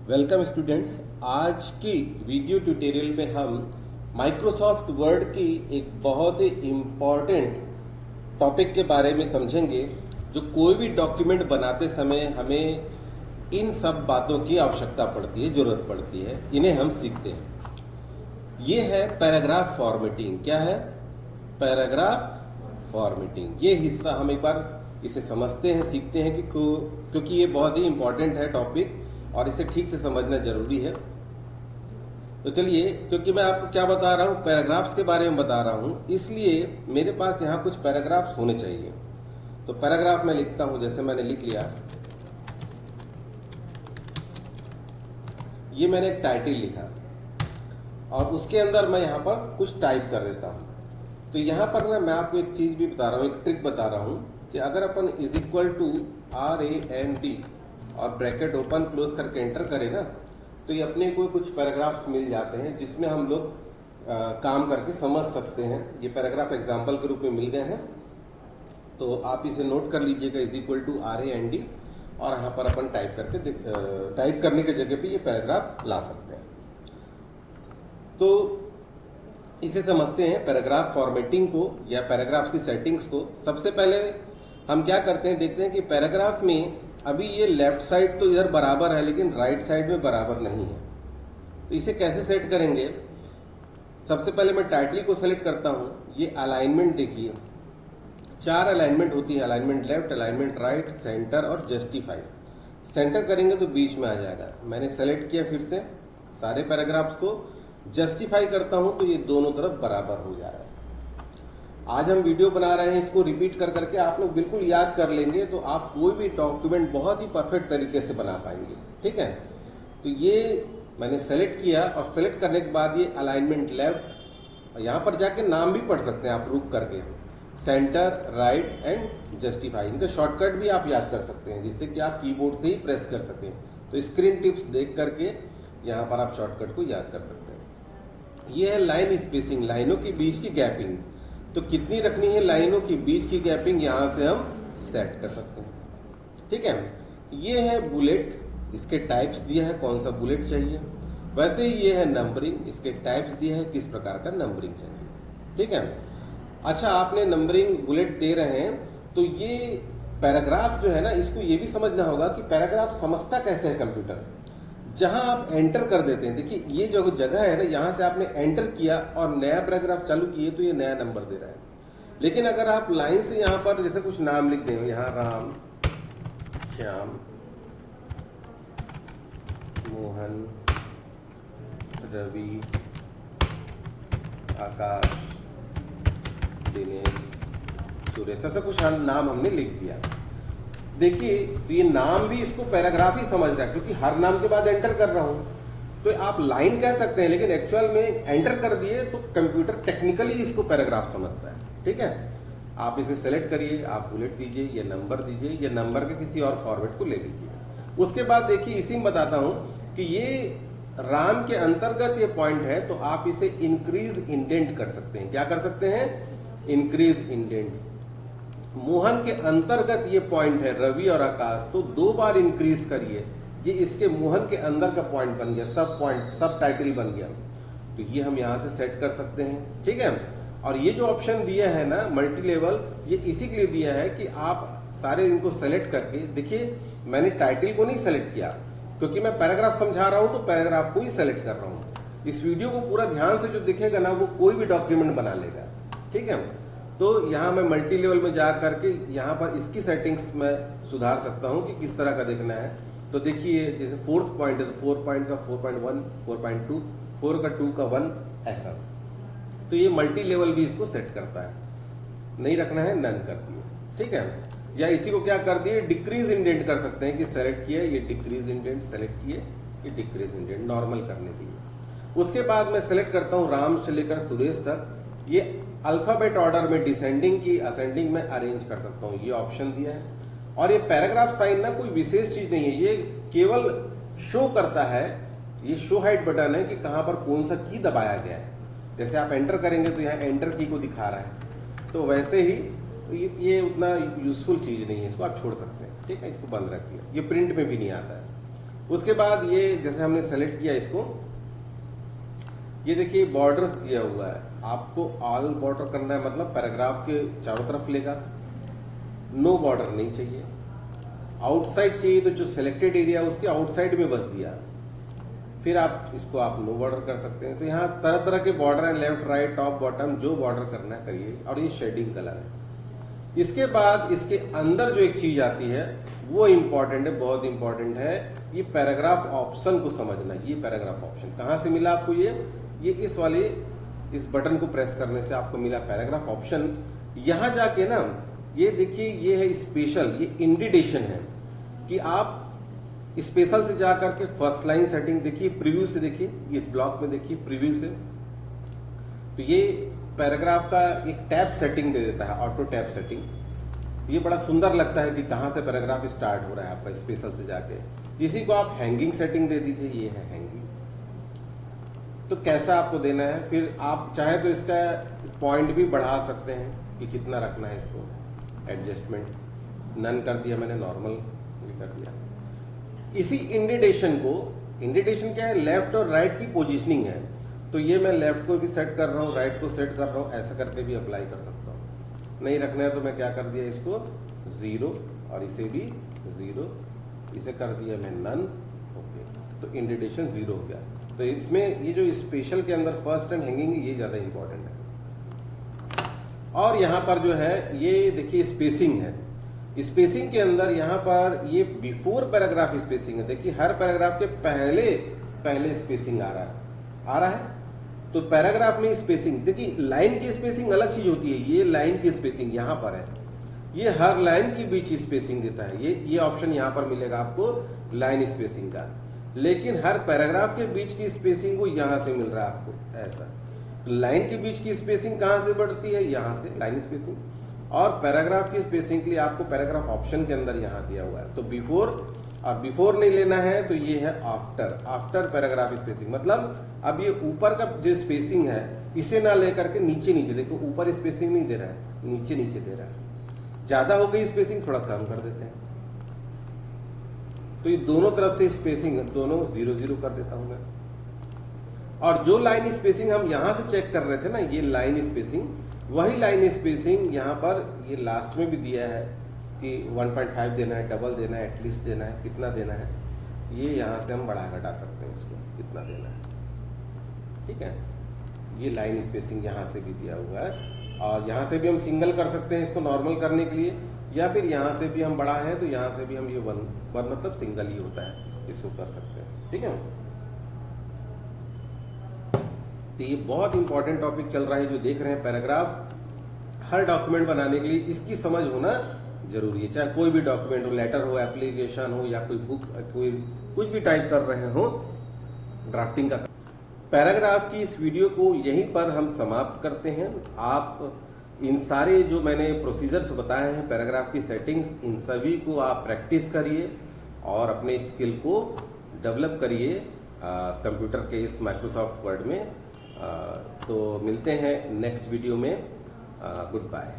Welcome students. आज की video tutorial में हम माइक्रोसॉफ्ट वर्ड की एक बहुत ही इम्पॉर्टेंट टॉपिक के बारे में समझेंगे। जो कोई भी डॉक्यूमेंट बनाते समय हमें इन सब बातों की आवश्यकता पड़ती है, जरूरत पड़ती है, इन्हें हम सीखते हैं। ये है पैराग्राफ फॉर्मेटिंग। क्या है? Paragraph formatting. ये हिस्सा हम एक बार इसे समझते हैं, सीखते हैं क्योंकि ये बहुत ही इम्पॉर्टेंट है टॉपिक और इसे ठीक से समझना जरूरी है। तो चलिए, क्योंकि मैं आपको क्या बता रहा हूं, पैराग्राफ्स के बारे में बता रहा हूं, इसलिए मेरे पास यहां कुछ पैराग्राफ्स होने चाहिए। तो पैराग्राफ मैं लिखता हूं, जैसे मैंने लिख लिया, ये मैंने एक टाइटल लिखा और उसके अंदर मैं यहां पर कुछ टाइप कर देता हूं। तो यहां पर ना मैं आपको एक चीज भी बता रहा हूं, एक ट्रिक बता रहा हूं कि अगर अपन इज इक्वल टू RAND और ब्रैकेट ओपन क्लोज करके एंटर करें ना, तो ये अपने को कुछ पैराग्राफ्स मिल जाते हैं जिसमें हम लोग काम करके समझ सकते हैं। ये पैराग्राफ एग्जांपल के रूप में मिल गए हैं, तो आप इसे नोट कर लीजिएगा, इज इक्वल टू RAND, और यहाँ पर अपन टाइप करने की जगह पे ये पैराग्राफ ला सकते हैं। तो इसे समझते हैं पैराग्राफ फॉर्मेटिंग को या पैराग्राफ्स की सेटिंग्स को। सबसे पहले हम क्या करते हैं, देखते हैं कि पैराग्राफ में अभी ये लेफ्ट साइड तो इधर बराबर है लेकिन राइट साइड में बराबर नहीं है। तो इसे कैसे सेट करेंगे? सबसे पहले मैं टाइटल को सेलेक्ट करता हूं। ये अलाइनमेंट देखिए, 4 अलाइनमेंट होती है, alignment left, alignment right, centre और जस्टिफाई। सेंटर करेंगे तो बीच में आ जाएगा। मैंने सेलेक्ट किया फिर से सारे पैराग्राफ्स को, जस्टिफाई करता हूं तो ये दोनों तरफ बराबर हो जा रहा है। आज हम वीडियो बना रहे हैं, इसको रिपीट कर करके आप लोग बिल्कुल याद कर लेंगे तो आप कोई भी डॉक्यूमेंट बहुत ही परफेक्ट तरीके से बना पाएंगे। ठीक है, तो ये मैंने सेलेक्ट किया और सेलेक्ट करने के बाद ये अलाइनमेंट लेफ्ट, यहाँ पर जाके नाम भी पढ़ सकते हैं आप रुक करके, सेंटर, राइट एंड जस्टिफाई। इनका शॉर्टकट भी आप याद कर सकते हैं जिससे कि आप कीबोर्ड से ही प्रेस कर सकें। तो स्क्रीन टिप्स देख करके यहाँ पर आप शॉर्टकट को याद कर सकते हैं। ये है लाइन स्पेसिंग, लाइनों के बीच की गैपिंग। तो कितनी रखनी है लाइनों के बीच की गैपिंग, यहां से हम सेट कर सकते हैं। ठीक है, ये है बुलेट, इसके टाइप्स दिया है, कौन सा बुलेट चाहिए। वैसे ही ये है नंबरिंग, इसके टाइप्स दिया है, किस प्रकार का नंबरिंग चाहिए। ठीक है, अच्छा, आपने नंबरिंग बुलेट दे रहे हैं, तो ये पैराग्राफ जो है ना, इसको ये भी समझना होगा कि पैराग्राफ समझता कैसे है कंप्यूटर। जहां आप एंटर कर देते हैं, देखिए ये जो जगह है ना, यहां से आपने एंटर किया और नया पैराग्राफ चालू किए तो ये नया नंबर दे रहा है। लेकिन अगर आप लाइन से यहां पर जैसे कुछ नाम लिख दें, यहां राम, श्याम, मोहन, रवि, आकाश, दिनेश, सुरेश, ऐसा कुछ नाम हमने लिख दिया। देखिए, तो ये नाम भी इसको पैराग्राफ ही समझ रहा है क्योंकि हर नाम के बाद एंटर कर रहा हूं। तो आप लाइन कह सकते हैं लेकिन एक्चुअल में एंटर कर दिए तो कंप्यूटर टेक्निकली इसको पैराग्राफ समझता है। ठीक है, आप इसे सेलेक्ट करिए, आप बुलेट दीजिए, ये नंबर दीजिए, ये नंबर के किसी और फॉर्मेट को ले लीजिए। उसके बाद देखिए, इसी में बताता हूं कि ये राम के अंतर्गत ये पॉइंट है, तो आप इसे इंक्रीज इंडेंट कर सकते हैं। क्या कर सकते हैं? Increase indent. मोहन के अंतर्गत ये पॉइंट है, रवि और आकाश, तो 2 बार इंक्रीज करिए, ये इसके मोहन के अंदर का पॉइंट बन गया, सब पॉइंट, सब टाइटल बन गया। तो ये हम यहां से सेट कर सकते हैं। ठीक है, और ये जो ऑप्शन दिया है ना मल्टी लेवल, ये इसी के लिए दिया है कि आप सारे इनको सेलेक्ट करके, देखिए मैंने टाइटल को नहीं सेलेक्ट किया क्योंकि मैं पैराग्राफ समझा रहा हूं, तो पैराग्राफ को ही सेलेक्ट कर रहा हूं। इस वीडियो को पूरा ध्यान से जो दिखेगा ना, वो कोई भी डॉक्यूमेंट बना लेगा। ठीक है, तो यहाँ मैं मल्टी लेवल में जा करके यहाँ पर इसकी सेटिंग्स में सुधार सकता हूँ कि किस तरह का देखना है। तो देखिए, जैसे 4th पॉइंट है तो 4 पॉइंट का 4.1, 4.2, 4 का 2 का 1, ऐसा। तो ये मल्टी लेवल भी इसको सेट करता है। नहीं रखना है, नन कर दिए। ठीक है, या इसी को क्या कर दिए, डिक्रीज इंडेंट कर सकते हैं कि सेलेक्ट किया, ये डिक्रीज इंडेंट, सेलेक्ट किए, ये डिक्रीज इंडेंट नॉर्मल करने के लिए। उसके बाद मैं सेलेक्ट करता हूँ राम से लेकर सुरेश तक, ये अल्फाबेट ऑर्डर में डिसेंडिंग की असेंडिंग में अरेंज कर सकता हूं, ये ऑप्शन दिया है। और ये पैराग्राफ साइन ना कोई विशेष चीज नहीं है, ये केवल शो करता है, ये शो हाइड बटन है कि कहां पर कौन सा की दबाया गया है। जैसे आप एंटर करेंगे तो यहाँ एंटर की को दिखा रहा है, तो वैसे ही ये उतना यूजफुल चीज नहीं है, इसको आप छोड़ सकते हैं। ठीक है, इसको बंद रखिए, ये प्रिंट में भी नहीं आता है। उसके बाद ये जैसे हमने सेलेक्ट किया इसको, ये देखिए बॉर्डर्स दिया हुआ है, आपको ऑल बॉर्डर करना है, मतलब पैराग्राफ के चारों तरफ लेगा, नो बॉर्डर नहीं चाहिए। आउटसाइड चाहिए तो जो सिलेक्टेड एरिया उसके आउटसाइड में बस दिया, फिर आप इसको आप नो बॉर्डर कर सकते हैं। तो यहाँ तरह तरह के बॉर्डर हैं, लेफ्ट राइट टॉप बॉटम, जो बॉर्डर करना है करिए। और ये शेडिंग कलर है। इसके बाद इसके अंदर जो एक चीज आती है वो इंपॉर्टेंट है, बहुत इंपॉर्टेंट है, ये पैराग्राफ ऑप्शन को समझना। ये पैराग्राफ ऑप्शन कहाँ से मिला आपको? ये इस वाले इस बटन को प्रेस करने से आपको मिला पैराग्राफ ऑप्शन। यहां जाके ना ये देखिए, ये है स्पेशल, ये इंडिडेशन है कि आप स्पेशल से जा करके फर्स्ट लाइन सेटिंग देखिए, प्रीव्यू से देखिए, इस ब्लॉक में देखिए प्रीव्यू से, तो ये पैराग्राफ का एक टैब सेटिंग दे देता है, ऑटो टैब सेटिंग। ये बड़ा सुंदर लगता है कि कहां से पैराग्राफ स्टार्ट हो रहा है आपका, स्पेशल से जाके। इसी को आप हैंगिंग सेटिंग दे दीजिए, ये है हैंगिंग। तो कैसा आपको देना है, फिर आप चाहे तो इसका पॉइंट भी बढ़ा सकते हैं कि कितना रखना है इसको। एडजस्टमेंट नन कर दिया मैंने, नॉर्मल ये कर दिया। इसी इंडिडेशन को, इंडिडेशन क्या है? लेफ्ट और राइट की पोजीशनिंग है। तो ये मैं लेफ्ट को भी सेट कर रहा हूँ, राइट को सेट कर रहा हूँ, ऐसा करके भी अप्लाई कर सकता हूँ। नहीं रखना है तो मैं क्या कर दिया, इसको 0 और इसे भी 0, इसे कर दिया मैं नन। ओके, तो इंडिडेशन 0 हो गया। तो इसमें ये जो स्पेशल के अंदर फर्स्ट एंड हैंगिंग, ये ज्यादा इंपॉर्टेंट है। और यहाँ पर जो है ये देखिए स्पेसिंग है। स्पेसिंग के अंदर यहाँ पर ये बिफोर पैराग्राफ स्पेसिंग है। देखिए हर पैराग्राफ के पहले स्पेसिंग आ रहा है। तो पैराग्राफ में स्पेसिंग, देखिए लाइन की स्पेसिंग अलग चीज होती है, ये लाइन की स्पेसिंग यहाँ पर है, ये हर लाइन के बीच स्पेसिंग देता है। ये ऑप्शन यहाँ पर मिलेगा आपको लाइन स्पेसिंग का। लेकिन हर पैराग्राफ के बीच की स्पेसिंग को यहाँ से मिल रहा है आपको ऐसा। तो लाइन के बीच की स्पेसिंग कहाँ से बढ़ती है? यहाँ से लाइन स्पेसिंग। और पैराग्राफ की स्पेसिंग के लिए आपको पैराग्राफ ऑप्शन के अंदर यहाँ दिया हुआ है। तो बिफोर, और बिफोर नहीं लेना है तो ये है आफ्टर पैराग्राफ स्पेसिंग। मतलब अब ये ऊपर का जो स्पेसिंग है इसे ना लेकर के नीचे देखो, ऊपर स्पेसिंग नहीं दे रहा है, नीचे दे रहा है। ज्यादा हो गई स्पेसिंग, थोड़ा कम कर देते हैं। तो ये दोनों तरफ से स्पेसिंग दोनों 0 कर देता हूं मैं। और जो लाइन स्पेसिंग हम यहां से चेक कर रहे थे ना, ये लाइन स्पेसिंग, वही लाइन स्पेसिंग यहां पर ये लास्ट में भी दिया है कि 1.5 देना है, डबल देना है, एटलीस्ट देना है, कितना देना है, ये यहां से हम बढ़ा घटा सकते हैं इसको, कितना देना है। ठीक है, ये लाइन स्पेसिंग यहां से भी दिया हुआ है। और यहां से भी हम सिंगल कर सकते हैं इसको नॉर्मल करने के लिए, या फिर यहां से भी हम बड़ा है तो यहां से भी हम ये वन मतलब सिंगल ही होता है, इसको कर सकते हैं। ठीक है, तो ये बहुत इंपॉर्टेंट टॉपिक चल रहा है जो देख रहे हैं पैराग्राफ। हर डॉक्यूमेंट बनाने के लिए इसकी समझ होना जरूरी है, चाहे कोई भी डॉक्यूमेंट हो, लेटर हो, एप्लीकेशन हो, या कोई बुक, कोई कुछ भी टाइप कर रहे हो, ड्राफ्टिंग का। पैराग्राफ की इस वीडियो को यहीं पर हम समाप्त करते हैं। आप इन सारे जो मैंने प्रोसीजर्स बताए हैं, पैराग्राफ की सेटिंग्स, इन सभी को आप प्रैक्टिस करिए और अपने स्किल को डेवलप करिए कंप्यूटर के इस माइक्रोसॉफ्ट वर्ड में। तो मिलते हैं नेक्स्ट वीडियो में। Good bye.